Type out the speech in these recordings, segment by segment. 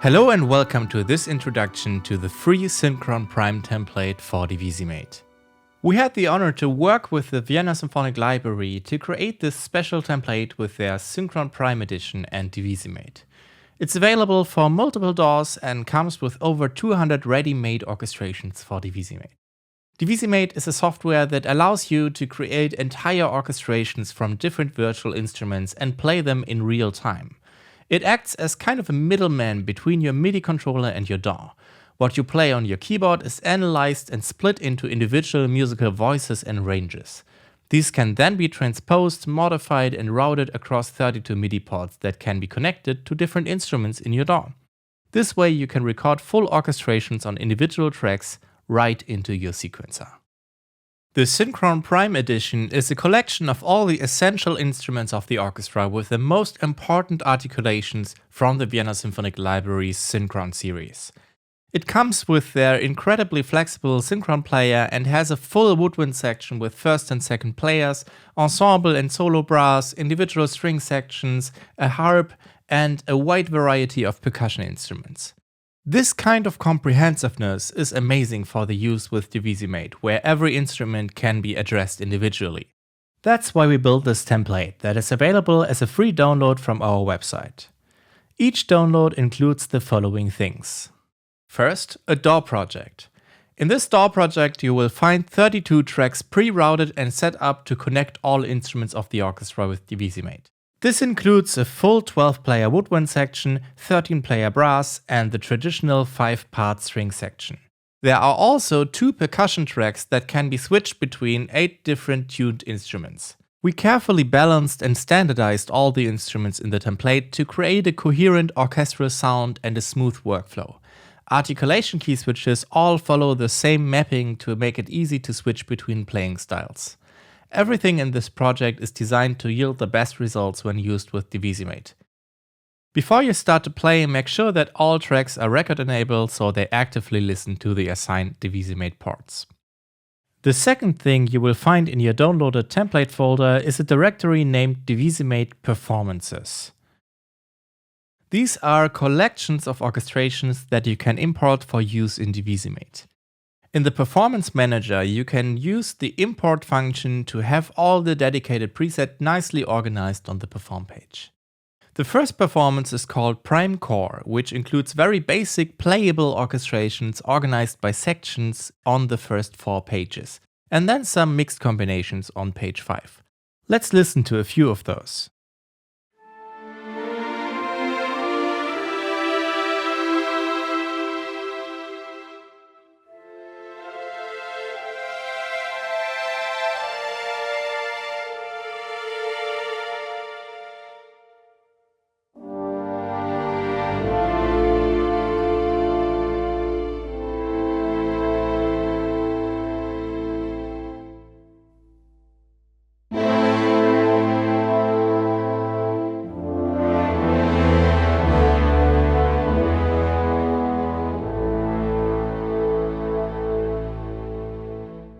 Hello and welcome to this introduction to the free Synchron Prime Template for Divisimate. We had the honor to work with the Vienna Symphonic Library to create this special template with their Synchron Prime Edition and Divisimate. It's available for multiple DAWs and comes with over 200 ready-made orchestrations for Divisimate. Divisimate is a software that allows you to create entire orchestrations from different virtual instruments and play them in real time. It acts as kind of a middleman between your MIDI controller and your DAW. What you play on your keyboard is analyzed and split into individual musical voices and ranges. These can then be transposed, modified, and routed across 32 MIDI ports that can be connected to different instruments in your DAW. This way you can record full orchestrations on individual tracks right into your sequencer. The Synchron Prime Edition is a collection of all the essential instruments of the orchestra with the most important articulations from the Vienna Symphonic Library's Synchron series. It comes with their incredibly flexible Synchron player and has a full woodwind section with first and second players, ensemble and solo brass, individual string sections, a harp, and a wide variety of percussion instruments. This kind of comprehensiveness is amazing for the use with Divisimate, where every instrument can be addressed individually. That's why we built this template that is available as a free download from our website. Each download includes the following things. First, a DAW project. In this DAW project you will find 32 tracks pre-routed and set up to connect all instruments of the orchestra with Divisimate. This includes a full 12-player woodwind section, 13-player brass, and the traditional 5-part string section. There are also 2 percussion tracks that can be switched between 8 different tuned instruments. We carefully balanced and standardized all the instruments in the template to create a coherent orchestral sound and a smooth workflow. Articulation key switches all follow the same mapping to make it easy to switch between playing styles. Everything in this project is designed to yield the best results when used with Divisimate. Before you start to play, make sure that all tracks are record enabled so they actively listen to the assigned Divisimate ports. The second thing you will find in your downloaded template folder is a directory named Divisimate Performances. These are collections of orchestrations that you can import for use in Divisimate. In the Performance Manager, you can use the import function to have all the dedicated presets nicely organized on the Perform page. The first performance is called Prime Core, which includes very basic playable orchestrations organized by sections on the first 4 pages, and then some mixed combinations on page 5. Let's listen to a few of those.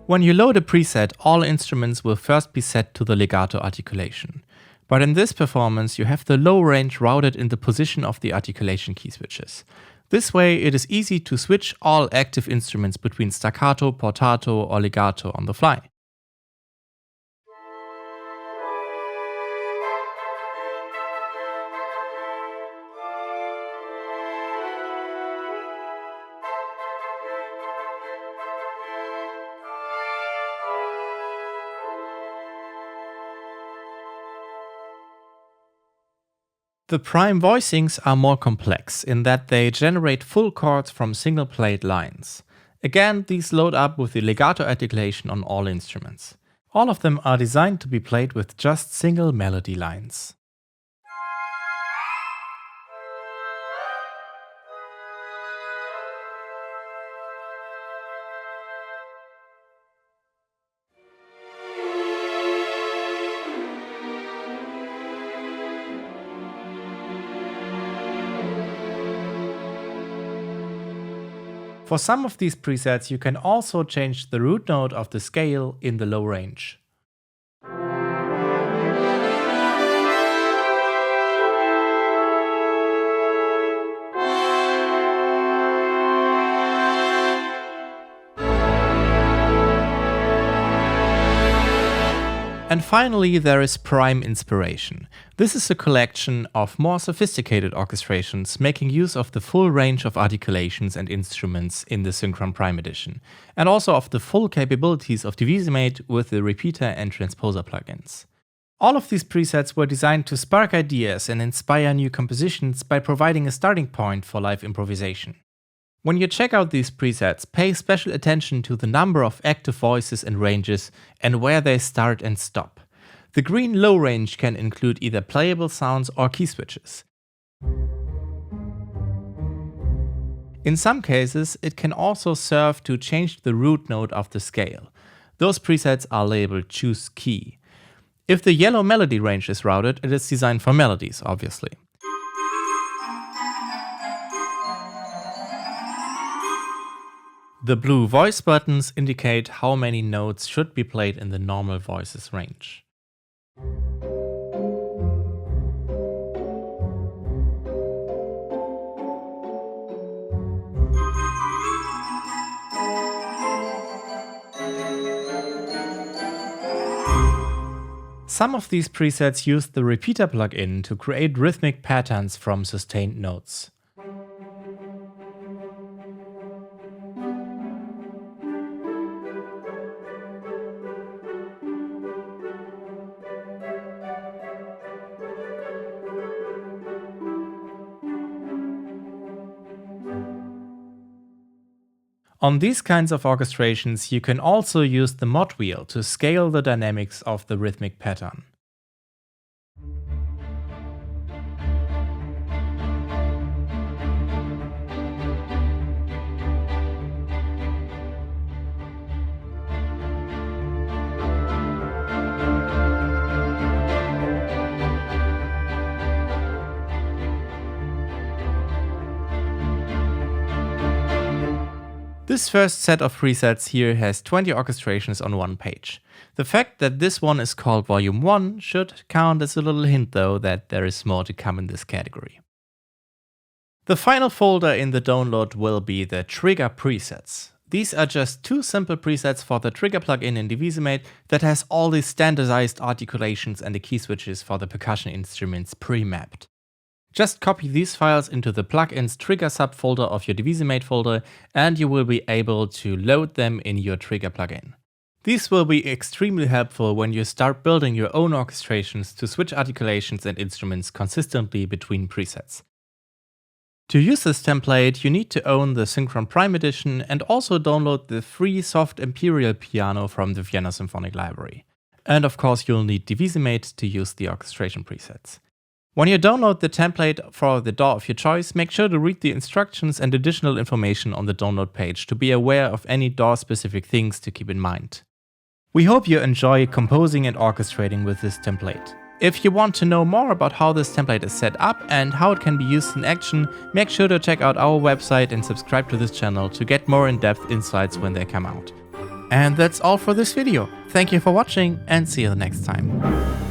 When you load a preset, all instruments will first be set to the legato articulation. But in this performance, you have the low range routed in the position of the articulation key switches. This way, it is easy to switch all active instruments between staccato, portato, or legato on the fly. The prime voicings are more complex in that they generate full chords from single played lines. Again, these load up with the legato articulation on all instruments. All of them are designed to be played with just single melody lines. For some of these presets, you can also change the root note of the scale in the low range. And finally, there is Prime Inspiration. This is a collection of more sophisticated orchestrations making use of the full range of articulations and instruments in the Synchron Prime edition, and also of the full capabilities of Divisimate with the repeater and transposer plugins. All of these presets were designed to spark ideas and inspire new compositions by providing a starting point for live improvisation. When you check out these presets, pay special attention to the number of active voices and ranges and where they start and stop. The green low range can include either playable sounds or key switches. In some cases, it can also serve to change the root note of the scale. Those presets are labeled Choose Key. If the yellow melody range is routed, it is designed for melodies, obviously. The blue voice buttons indicate how many notes should be played in the normal voices range. Some of these presets use the repeater plugin to create rhythmic patterns from sustained notes. On these kinds of orchestrations, you can also use the mod wheel to scale the dynamics of the rhythmic pattern. This first set of presets here has 20 orchestrations on one page. The fact that this one is called Volume 1 should count as a little hint though that there is more to come in this category. The final folder in the download will be the trigger presets. These are just two simple presets for the trigger plugin in Divisimate that has all the standardized articulations and the key switches for the percussion instruments pre-mapped. Just copy these files into the plugins trigger subfolder of your Divisimate folder and you will be able to load them in your trigger plugin. These will be extremely helpful when you start building your own orchestrations to switch articulations and instruments consistently between presets. To use this template, you need to own the Synchron Prime edition and also download the free soft Imperial piano from the Vienna Symphonic Library. And of course you'll need Divisimate to use the orchestration presets. When you download the template for the DAW of your choice, make sure to read the instructions and additional information on the download page to be aware of any DAW-specific things to keep in mind. We hope you enjoy composing and orchestrating with this template. If you want to know more about how this template is set up and how it can be used in action, make sure to check out our website and subscribe to this channel to get more in-depth insights when they come out. And that's all for this video. Thank you for watching and see you the next time.